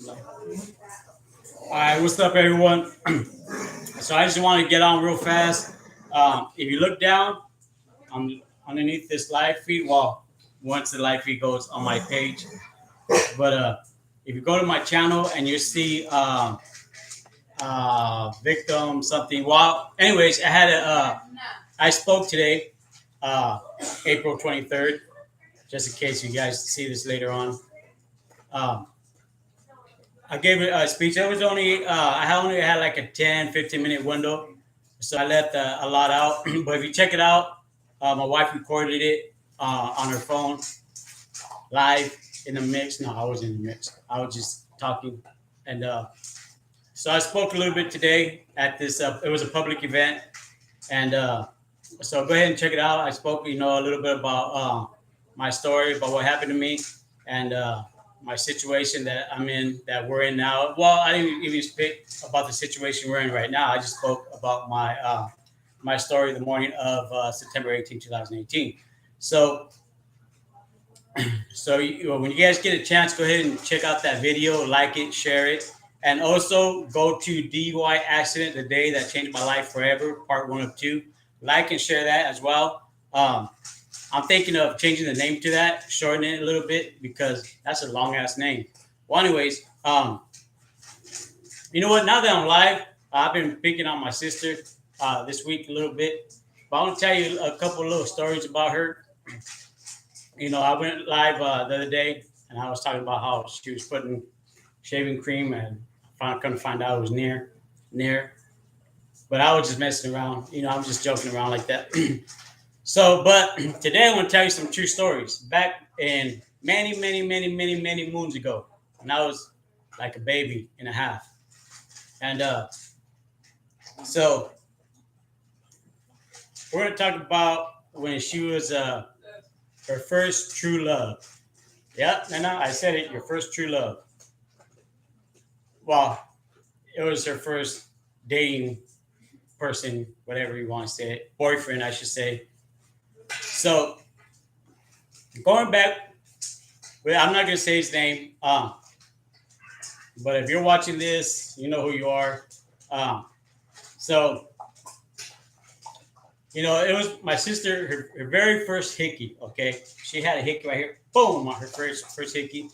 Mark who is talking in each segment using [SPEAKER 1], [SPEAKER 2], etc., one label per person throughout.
[SPEAKER 1] All right, what's up, everyone? So I just want to get on real fast. If you look down underneath this live feed, well, once the live feed goes on my page, but if you go to my channel and you see victim something, well, anyways, I spoke today, uh, April 23rd, just in case you guys see this later on. Um, I gave a speech. It was only I only had like a 10, 15 minute window, so I left a lot out. But if you check it out, my wife recorded it on her phone live in the mix. No, I was in the mix. I was just talking, and so I spoke a little bit today at this. It was a public event, and so go ahead and check it out. I spoke, a little bit about my story, about what happened to me, and my situation that I'm in, that we're in now. Well, I didn't even speak about the situation we're in right now. I just spoke about my story the morning of September 18, 2018. So, when you guys get a chance, go ahead and check out that video, like it, share it, and also go to DUI accident, the day that changed my life forever, part 1 of 2. Like and share that as well. I'm thinking of changing the name to that, shortening it a little bit because that's a long ass name. Well, anyways, you know what? Now that I'm live, I've been picking on my sister this week a little bit, but I want to tell you a couple of little stories about her. I went live the other day and I was talking about how she was putting shaving cream, and I couldn't find out it was near. But I was just messing around. I'm just joking around like that. So, but today I want to tell you some true stories. Back in many, many, many, many, many moons ago, when I was like a baby and a half. And so we're going to talk about when she was her first true love. Yep, no, I said it, your first true love. Well, it was her first dating person, whatever you want to say it, boyfriend, I should say. So going back, well, I'm not gonna say his name, but if you're watching this, you know who you are. So it was my sister, her very first hickey. Okay, she had a hickey right here, boom, on her first hickey.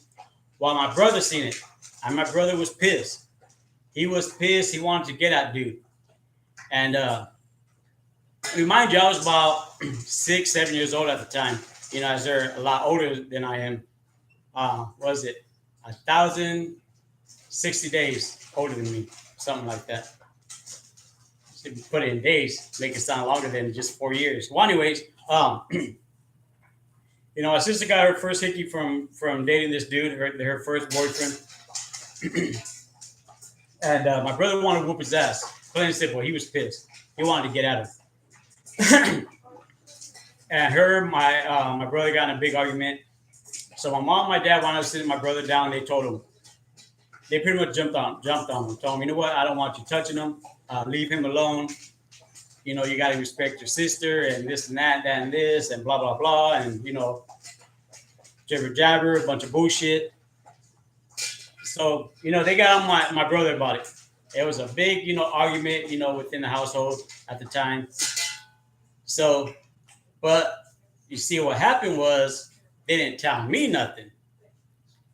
[SPEAKER 1] While my brother seen it, and my brother was pissed. He was pissed. He wanted to get at dude, and remind you, I was about 6, 7 years old at the time. As they're a lot older than I am. Was it 1,060 days older than me, something like that. If you put it in days, make it sound longer than just 4 years. Well, anyways, my sister got her first hickey from dating this dude, her first boyfriend, and my brother wanted to whoop his ass. Plain and simple, he was pissed. He wanted to get at him. And my brother got in a big argument. So my mom, my dad wanted to sit my brother down. They told him, they pretty much jumped on him. Told him, you know what? I don't want you touching him. Leave him alone. You got to respect your sister and this and that and this and blah, blah, blah. And, jibber jabber, a bunch of bullshit. So, they got on my brother about it. It was a big, argument, within the household at the time. So, but you see what happened was they didn't tell me nothing.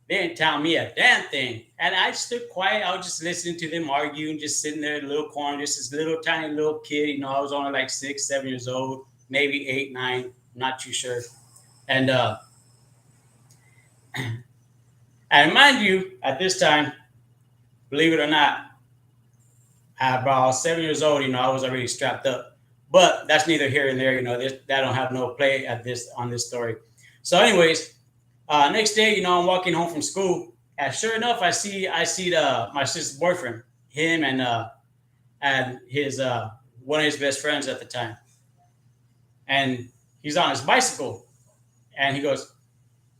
[SPEAKER 1] They didn't tell me a damn thing. And I stood quiet. I was just listening to them arguing, just sitting there in a little corner, just this little tiny little kid. I was only like 6, 7 years old, maybe 8, 9, I'm not too sure. And and mind you, at this time, believe it or not, at about 7 years old, I was already strapped up. But that's neither here and there. That don't have no play on this story. So, anyways, next day, I'm walking home from school, and sure enough, I see my sister's boyfriend, him and his one of his best friends at the time, and he's on his bicycle, and he goes,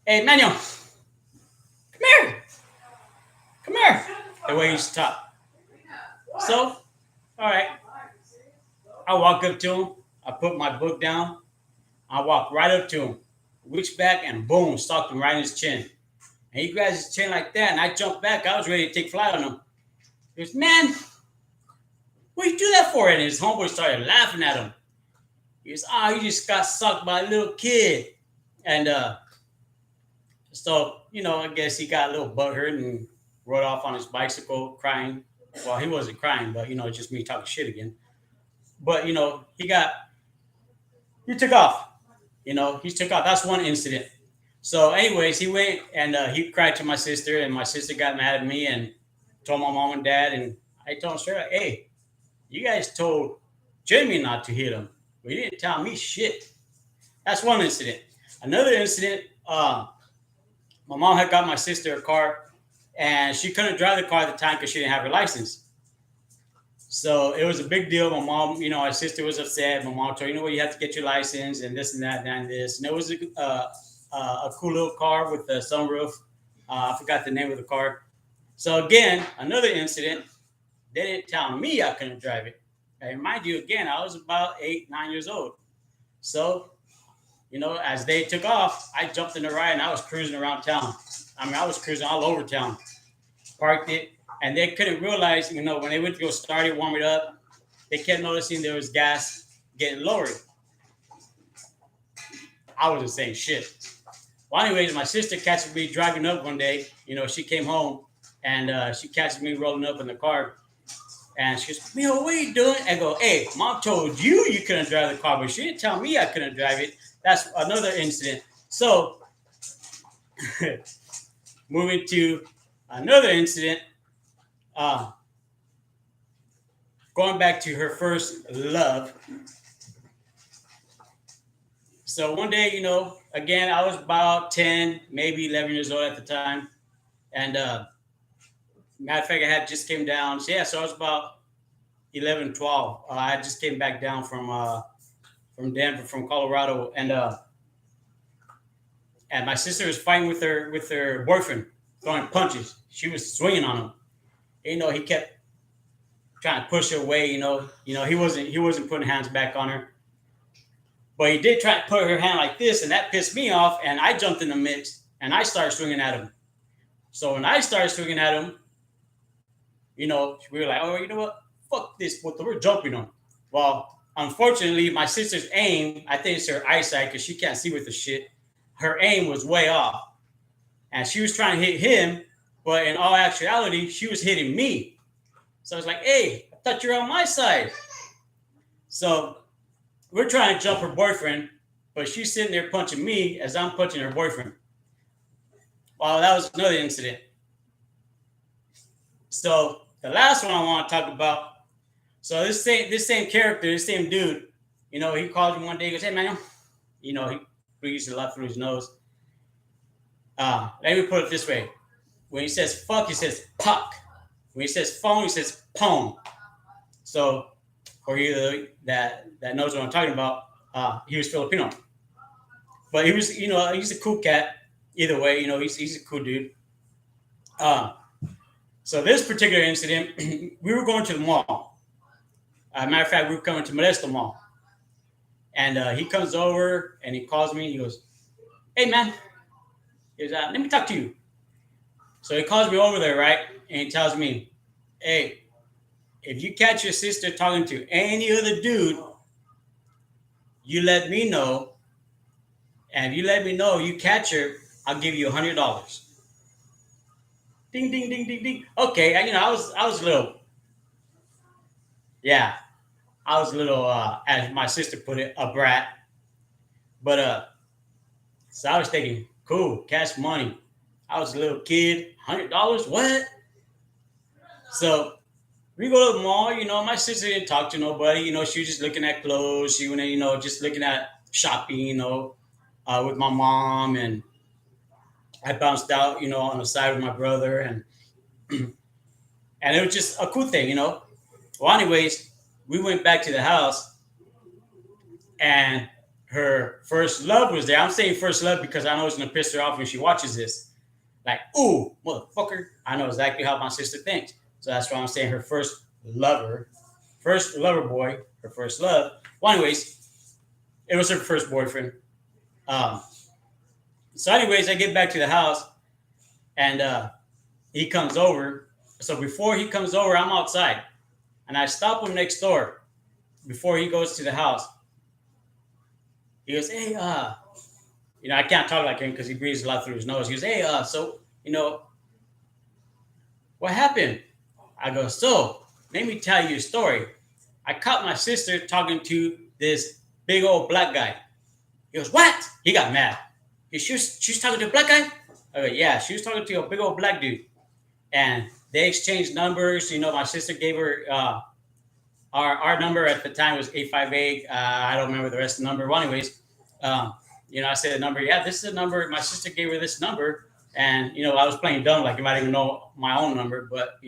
[SPEAKER 1] "Hey, Manuel, come here," the way he's talk. So, all right. I walk up to him. I put my book down. I walk right up to him, reach back, and boom, stalked him right in his chin. And he grabs his chain like that, and I jumped back. I was ready to take flight on him. He goes, man, what you do that for? And his homeboy started laughing at him. He goes, you just got sucked by a little kid. And so, I guess he got a little butthurt and rode off on his bicycle crying. Well, he wasn't crying, but, it's just me talking shit again. But, he took off. He took off. That's one incident. So, anyways, he went and he cried to my sister, and my sister got mad at me and told my mom and dad. And I told them straight up, hey, you guys told Jamie not to hit him, but you didn't tell me shit. That's one incident. Another incident, my mom had got my sister a car, and she couldn't drive the car at the time because she didn't have her license. So it was a big deal. My mom, my sister was upset. My mom told her, you have to get your license and this and that and this. And it was a cool little car with a sunroof. I forgot the name of the car. So again, another incident. They didn't tell me I couldn't drive it. And mind you, again, I was about 8, 9 years old. So, as they took off, I jumped in the ride and I was cruising around town. I was cruising all over town. Parked it. And they couldn't realize, when they went to go start it, warm it up, they kept noticing there was gas getting lowered. I wasn't saying shit. Well, anyways, my sister catches me driving up one day. She came home and she catches me rolling up in the car. And she goes, what are you doing? I go, hey, mom told you couldn't drive the car, but she didn't tell me I couldn't drive it. That's another incident. So, moving to another incident. Going back to her first love. So one day, again, I was about 10, maybe 11 years old at the time. And matter of fact, I had just came down. So I was about 11, 12. I just came back down from Denver, from Colorado. And my sister was fighting with her boyfriend, throwing punches. She was swinging on him. He kept trying to push her away. He wasn't putting hands back on her, but he did try to put her hand like this, and that pissed me off. And I jumped in the mix, and I started swinging at him. So when I started swinging at him, we were like, oh, you know what? Fuck this, but we're jumping on. Well, unfortunately, my sister's aim, I think it's her eyesight because she can't see with the shit. Her aim was way off, and she was trying to hit him. But in all actuality, she was hitting me. So I was like, hey, I thought you were on my side. So we're trying to jump her boyfriend, but she's sitting there punching me as I'm punching her boyfriend. Well, that was another incident. So the last one I want to talk about. So this same character, this same dude, he called me one day. He goes, hey, man, he breathes a lot through his nose. Let me put it this way. When he says fuck, he says puck. When he says phone, he says pone. So for you that knows what I'm talking about, he was Filipino. But he was, he's a cool cat. Either way, he's a cool dude. So this particular incident, we were going to the mall. Matter of fact, we were coming to Modesto Mall. And he comes over and he calls me. He goes, hey, man. He goes, let me talk to you. So he calls me over there, right? And he tells me, hey, if you catch your sister talking to any other dude, you let me know. And if you let me know you catch her, I'll give you $100. Ding, ding, ding, ding, ding. Okay, I was a little, as my sister put it, a brat. But so I was thinking, cool, cash money. I was a little kid, $100, what? So we go to the mall, my sister didn't talk to nobody, she was just looking at clothes. She went, just looking at shopping, with my mom. And I bounced out, on the side with my brother. And and it was just a cool thing, Well, anyways, we went back to the house and her first love was there. I'm saying first love because I know it's going to piss her off when she watches this. Like, ooh, motherfucker. I know exactly how my sister thinks. So that's why I'm saying her first lover boy, her first love. Well, anyways, it was her first boyfriend. So anyways, I get back to the house And he comes over. So before he comes over, I'm outside, and I stop him next door before he goes to the house. He goes, "Hey, I can't talk like him because he breathes a lot through his nose." He goes, "Hey, so what happened?" I go, "So let me tell you a story. I caught my sister talking to this big old black guy." He goes, "What?" He got mad. She was talking to a black guy? I go, "Yeah, she was talking to a big old black dude." And they exchanged numbers. My sister gave her our number at the time was 858. I don't remember the rest of the number. Well, anyways, I said the number. Yeah, this is the number. My sister gave her this number, and I was playing dumb, like if I didn't even know my own number, but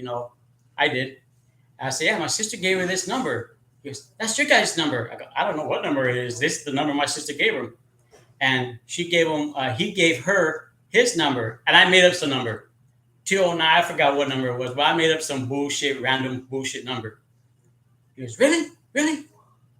[SPEAKER 1] I did. I said, "Yeah, my sister gave her this number." He goes, "That's your guy's number." I go, "I don't know what number it is. This is the number my sister gave him." And she gave him. He gave her his number, and I made up some number. 209. I forgot what number it was, but I made up some random bullshit number. He goes, "Really? Really?"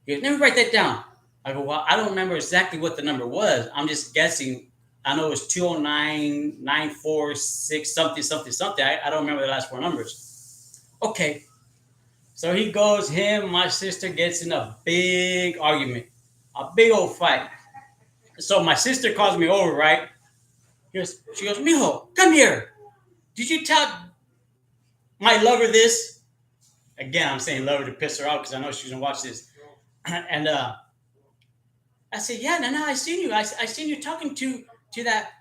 [SPEAKER 1] He goes, "Let me write that down." I go, "Well, I don't remember exactly what the number was. I'm just guessing. I know it was 209-946 something, something, something. I don't remember the last four numbers." Okay. So he goes, my sister gets in a big argument, a big old fight. So my sister calls me over, right? She goes, "Mijo, come here. Did you tell my lover this?" Again, I'm saying lover to piss her off because I know she's gonna watch this. And I said, "Yeah, no, I seen you. I seen you talking to that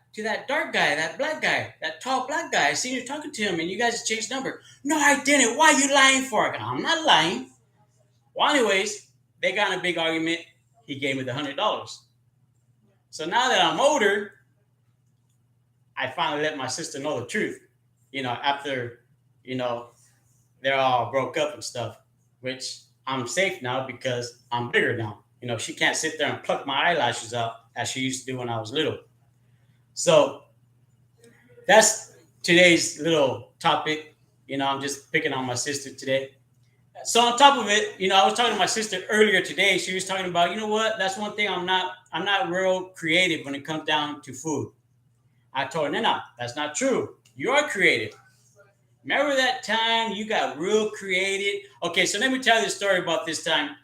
[SPEAKER 1] dark guy, that black guy, that tall black guy. I seen you talking to him, and you guys changed number." "No, I didn't. Why are you lying for?" I go, "I'm not lying." Well, anyways, they got in a big argument. He gave me the $100. So now that I'm older, I finally let my sister know the truth. After they're all broke up and stuff, which I'm safe now because I'm bigger now. She can't sit there and pluck my eyelashes out as she used to do when I was little. So that's today's little topic. I'm just picking on my sister today. So on top of it, I was talking to my sister earlier today. She was talking about, what? That's one thing I'm not real creative when it comes down to food. I told her, "No, that's not true. You are creative. Remember that time you got real creative?" Okay, so let me tell you the story about this time.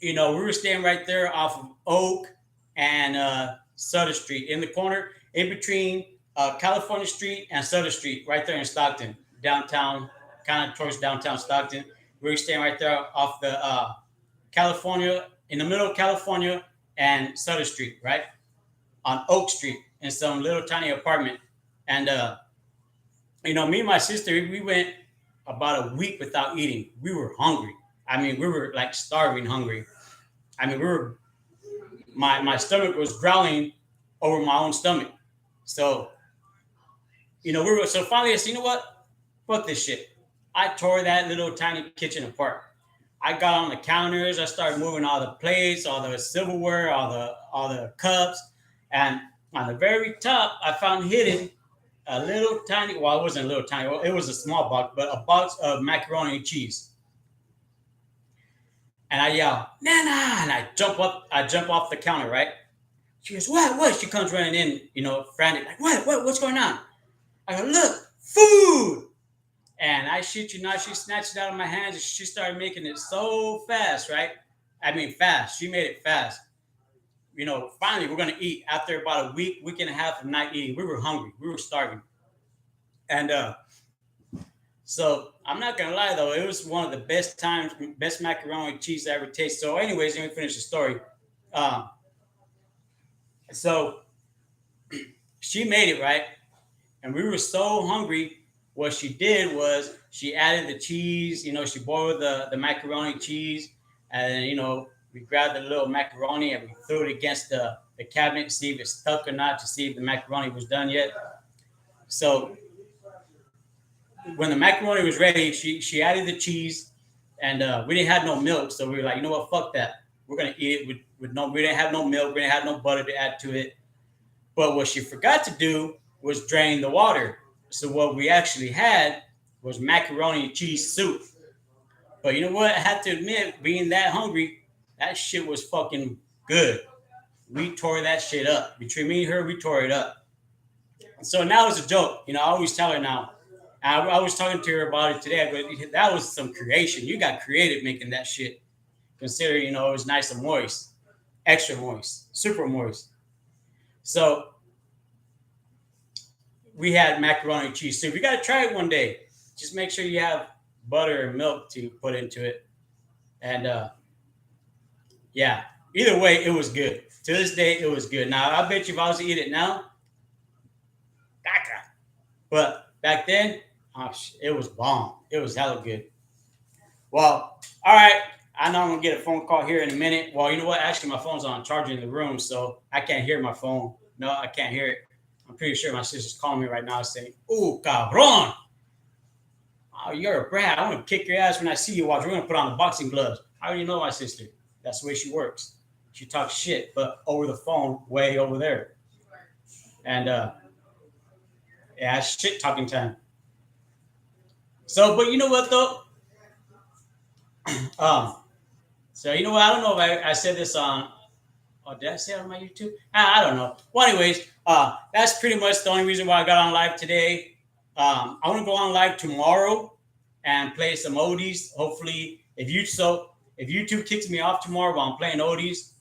[SPEAKER 1] We were staying right there off of Oak and Sutter Street in the corner, in between California Street and Sutter Street, right there in Stockton, downtown, kind of towards downtown Stockton. We were staying right there off the California, in the middle of California and Sutter Street, right? On Oak Street in some little tiny apartment. And, me and my sister, we went about a week without eating. We were hungry. I mean, we were like starving hungry. I mean, my stomach was growling over my own stomach. So, so finally I said, "You know what? Fuck this shit." I tore that little tiny kitchen apart. I got on the counters. I started moving all the plates, all the silverware, all the cups. And on the very top, I found hidden a little tiny, well, it wasn't a little tiny, it was a small box, but a box of macaroni and cheese. And I yell, "Nana!" And I jump off the counter, right? She goes, "What? She comes running in, frantic, like, what's going on?" I go, "Look, food." And I shit you not, she snatched it out of my hands and she started making it so fast, right? I mean, fast. She made it fast. Finally, we're going to eat after about a week and a half of not eating. We were hungry. We were starving. And so I'm not going to lie, though. It was one of the best macaroni and cheese I ever tasted. So anyways, let me finish the story. So she made it, right? And we were so hungry. What she did was she added the cheese. She boiled the macaroni cheese. And then, we grabbed the little macaroni and we threw it against the cabinet to see if it stuck or not, to see if the macaroni was done yet. So when the macaroni was ready, she added the cheese, and we didn't have no milk. So we were like, "You know what? Fuck that. We're going to eat it with no, we didn't have no milk. We didn't have no butter to add to it." But what she forgot to do was drain the water. So what we actually had was macaroni and cheese soup. But you know what? I have to admit, being that hungry, that shit was fucking good. We tore that shit up. Between me and her, we tore it up. So now it's a joke. I always tell her now. I was talking to her about it today. I go, that was some creation. You got creative making that shit. Considering, it was nice and moist, extra moist, super moist. So we had macaroni and cheese soup. You got to try it one day. Just make sure you have butter and milk to put into it. And yeah, either way, it was good. To this day, it was good. Now, I bet you if I was to eat it now, caca. But back then, it was bomb. It was hella good. Well, all right. I know I'm gonna get a phone call here in a minute. Well, you know what? Actually, my phone's on charger in the room, so I can't hear my phone. No, I can't hear it. I'm pretty sure my sister's calling me right now saying, "Ooh, cabron! Oh, you're a brat. I'm gonna kick your ass when I see you. Watch. We're gonna put on the boxing gloves." I already know my sister. That's the way she works. She talks shit, but over the phone, way over there. And yeah, it's shit talking time. So, but you know what though? Um, so you know what? I don't know if I said this on. Oh, did I say it on my YouTube? I don't know. Well, anyways, that's pretty much the only reason why I got on live today. I want to go on live tomorrow and play some oldies. Hopefully, if YouTube kicks me off tomorrow while I'm playing oldies,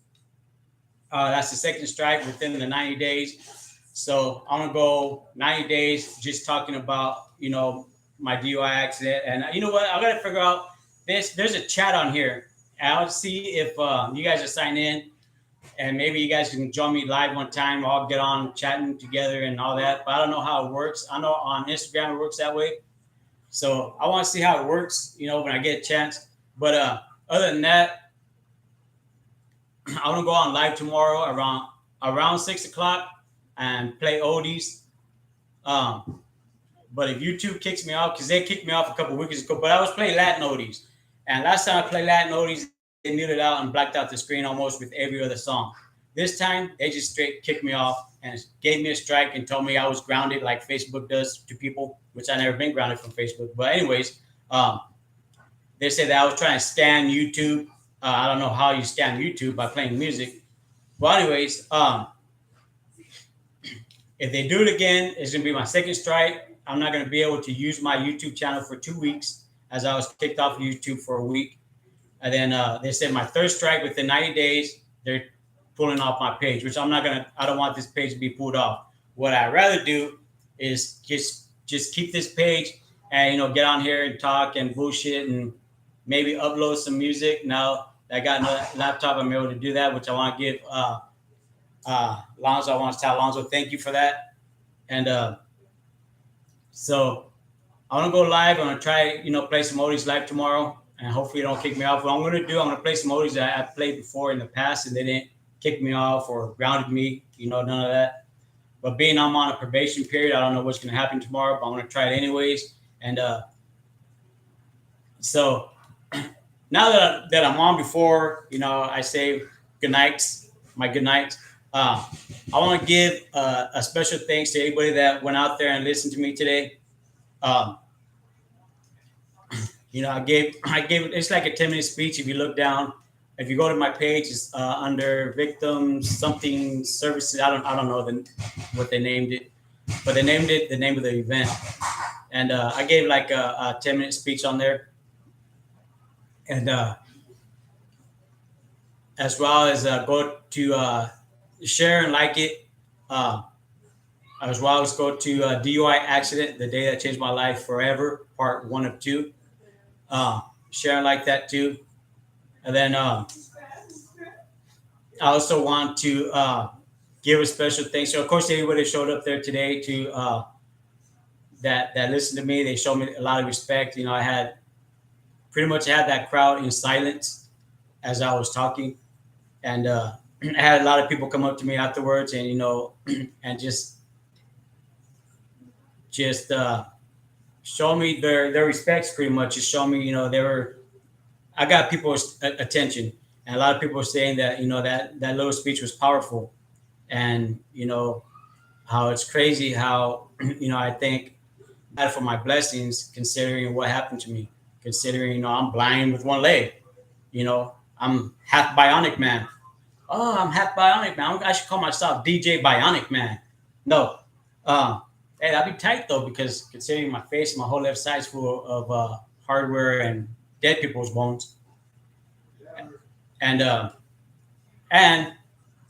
[SPEAKER 1] that's the second strike within the 90 days. So I'm gonna go 90 days just talking about my DUI accident. And you know what? I gotta figure out this. There's a chat on here. I'll see if you guys are signed in, and maybe you guys can join me live one time. I'll get on chatting together and all that. But I don't know how it works. I know on Instagram it works that way. So I want to see how it works, when I get a chance. But other than that, I want to go on live tomorrow around 6 o'clock and play oldies. But if YouTube kicks me off, because they kicked me off a couple weeks ago, but I was playing Latin oldies. And last time I played Latin oldies, they muted out and blacked out the screen almost with every other song. This time, they just straight kicked me off and gave me a strike and told me I was grounded like Facebook does to people, which I never been grounded from Facebook. But anyways, they said that I was trying to scam YouTube. I don't know how you scam YouTube by playing music. Well, anyways, if they do it again, it's going to be my second strike. I'm not going to be able to use my YouTube channel for 2 weeks as I was kicked off YouTube for a week. And then they said my third strike within 90 days, they're pulling off my page, which I don't want this page to be pulled off. What I'd rather do is just keep this page and, get on here and talk and bullshit and maybe upload some music. Now I got a laptop, I'm able to do that, which I want to give Lonzo. I want to tell Lonzo, thank you for that. And so I want to go live. I'm going to try, play some oldies live tomorrow, and hopefully it don't kick me off. What I'm going to do, I'm going to play some oldies that I've played before in the past, and they didn't kick me off or grounded me, none of that. But being I'm on a probation period, I don't know what's going to happen tomorrow, but I'm going to try it anyways. And so now that I'm on before, I say good nights, my good nights. I want to give a special thanks to everybody that went out there and listened to me today. I gave it's like a 10-minute speech. If you look down, if you go to my page, it's under victims something services. I don't know what they named it, but they named it the name of the event. And I gave like a 10-minute speech on there, and as well as go to share and like it. As well as go to DUI accident, the day that changed my life forever, part 1 of 2. Share and like that too. And then I also want to give a special thanks. So of course, everybody showed up there today to that listened to me. They showed me a lot of respect. I had pretty much had that crowd in silence as I was talking, and I had a lot of people come up to me afterwards, and and just show me their respects. Pretty much, just show me I got people's attention, and a lot of people were saying that that little speech was powerful, and how it's crazy how I thank God for my blessings, considering what happened to me, considering I'm blind with one leg, I'm half bionic man. Oh, I'm half bionic man. I should call myself DJ Bionic Man. No, Hey, that'd be tight though, because considering my face, my whole left side's full of hardware and dead people's bones, and and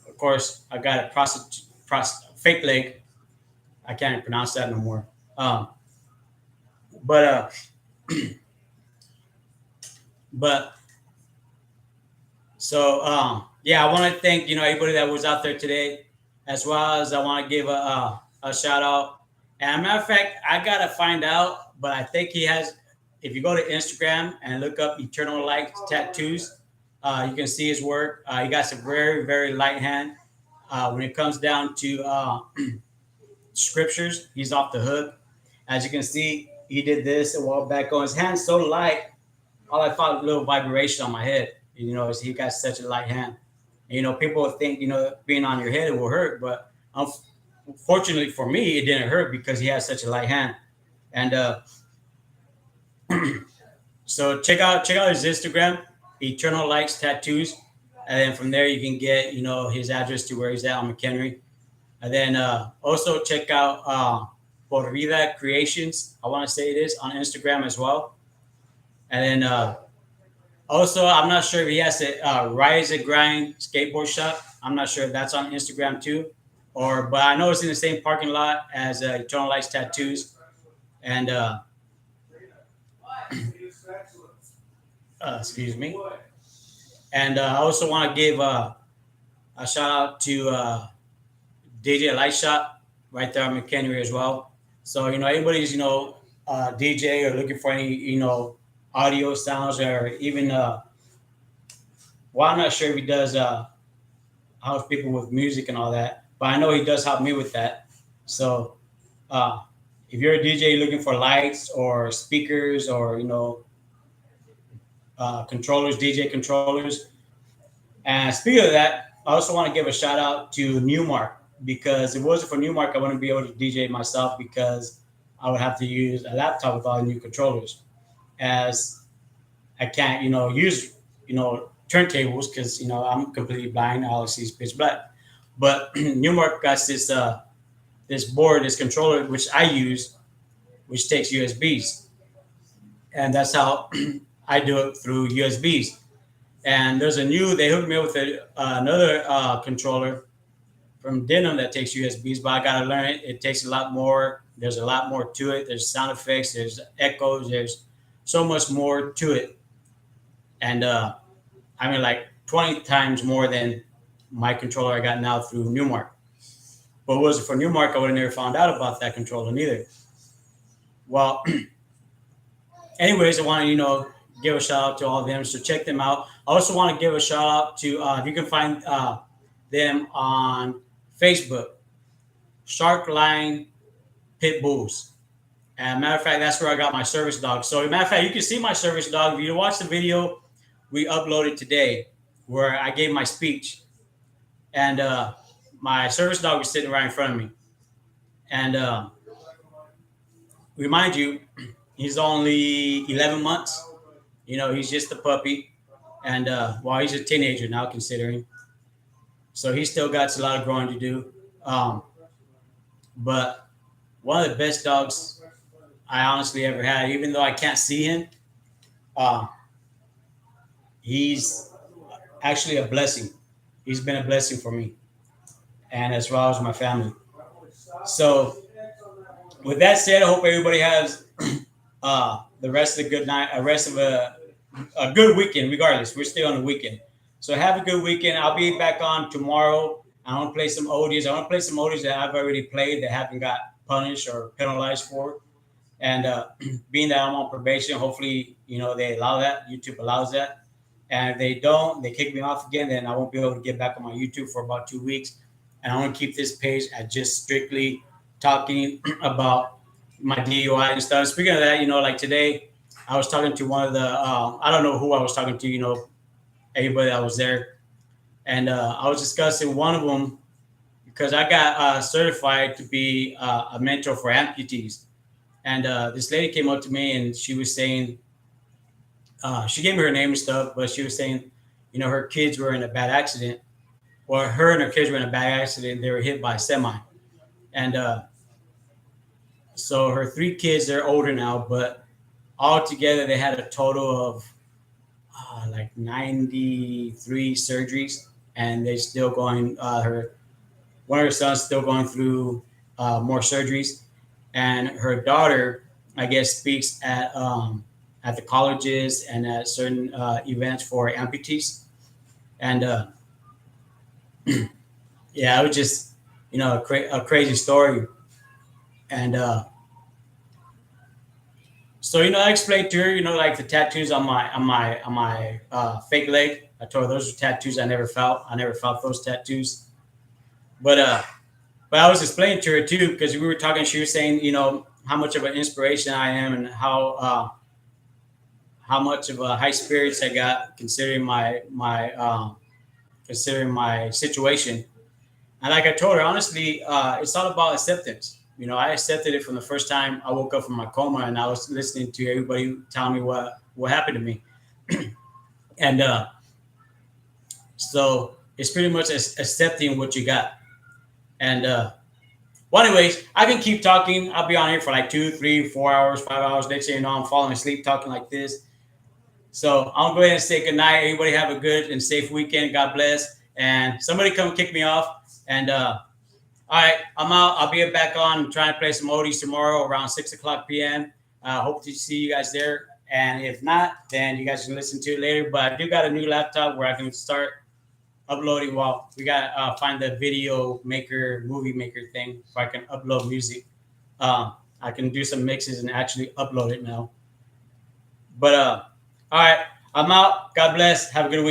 [SPEAKER 1] of course I got a fake leg. I can't even pronounce that no more. Um, but but so yeah, I want to thank everybody that was out there today, as well as I want to give a shout out. And a matter of fact, I gotta find out, but I think he has. If you go to Instagram and look up Eternal Light Tattoos, you can see his work. He got some very very light hand. When it comes down to scriptures, he's off the hook. As you can see, he did this a while back on his hand so light. All I felt a little vibration on my head. Is he got such a light hand. People think being on your head it will hurt, but unfortunately for me, it didn't hurt because he has such a light hand. And so check out his Instagram, Eternal Lights Tattoos, and then from there you can get his address to where he's at on McHenry. And then also check out Por Vida Creations. I want to say it is on Instagram as well. And then also, I'm not sure if he has a Rise and Grind skateboard shop. I'm not sure if that's on Instagram too, but I know it's in the same parking lot as Eternal Lights Tattoos. And excuse me. And I also want to give a shout out to DJ Light Shop right there on McHenry as well. So anybody's DJ or looking for any audio sounds or even well, I'm not sure if he does help people with music and all that, but I know he does help me with that. So uh, if you're a DJ looking for lights or speakers or controllers, DJ controllers. And speaking of that, I also want to give a shout out to Newmark, because if it wasn't for Newmark, I wouldn't be able to DJ myself, because I would have to use a laptop with all the new controllers, as I can't, use, turntables, because I'm completely blind. All I see is pitch black. But Newmark got this board, this controller, which I use, which takes USBs, and that's how I do it through USBs. And they hooked me up with another controller from Denon that takes USBs, but I gotta learn it. It takes a lot more. There's a lot more to it. There's sound effects. There's echoes. There's so much more to it. And I mean, like 20 times more than my controller I got now through Newmark. But was it for Newmark, I would have never found out about that controller neither. Well, anyways, I want to give a shout out to all of them. So check them out. I also want to give a shout out to if you can find them on Facebook, Shark Line Pit Bulls. And matter of fact, that's where I got my service dog. So matter of fact, you can see my service dog. If you watch the video we uploaded today, where I gave my speech, and my service dog was sitting right in front of me. And remind you, he's only 11 months. He's just a puppy, and he's a teenager now, considering. So he still got a lot of growing to do. But one of the best dogs I honestly ever had, even though I can't see him, he's actually a blessing. He's been a blessing for me, and as well as my family. So, with that said, I hope everybody has the rest of the good night, a rest of a good weekend. Regardless, we're still on the weekend, so have a good weekend. I'll be back on tomorrow. I want to play some oldies. I want to play some oldies that I've already played that haven't got punished or penalized for. And being that I'm on probation, hopefully they allow that. YouTube allows that. And if they don't, they kick me off again, then I won't be able to get back on my YouTube for about 2 weeks. And I want to keep this page at just strictly talking about my DUI and stuff. Speaking of that, like today, I was talking to one of the, I don't know who I was talking to, everybody that was there. And I was discussing one of them because I got certified to be a mentor for amputees. And this lady came up to me and she was saying, she gave me her name and stuff, but she was saying, her kids were in a bad accident, or her and her kids were in a bad accident. They were hit by a semi. And So her three kids, they're older now, but all together they had a total of like 93 surgeries, and they still going. Her one of her sons still going through more surgeries, and her daughter, I guess, speaks at the colleges and at certain events for amputees, and yeah, it was just a crazy story, and so I explained to her, like the tattoos on my fake leg. I told her those are tattoos I never felt. I never felt those tattoos, but I was explaining to her too because we were talking. She was saying, how much of an inspiration I am and how much of a high spirits I got considering my situation. And like I told her, honestly, it's all about acceptance. I accepted it from the first time I woke up from my coma, and I was listening to everybody telling me what happened to me, and so it's pretty much accepting what you got. And well, anyways, I can keep talking. I'll be on here for like 2, 3, 4 hours, 5 hours. Next thing you know, I'm falling asleep talking like this. So I'll go ahead and say good night. Everybody have a good and safe weekend. God bless. And somebody come kick me off. And all right, I'm out. I'll be back on trying to play some oldies tomorrow around 6 o'clock p.m. Hope to see you guys there. And if not, then you guys can listen to it later. But I do got a new laptop where I can start uploading. Well, we got to find the video maker, movie maker thing where I can upload music. I can do some mixes and actually upload it now. But all right, I'm out. God bless. Have a good week.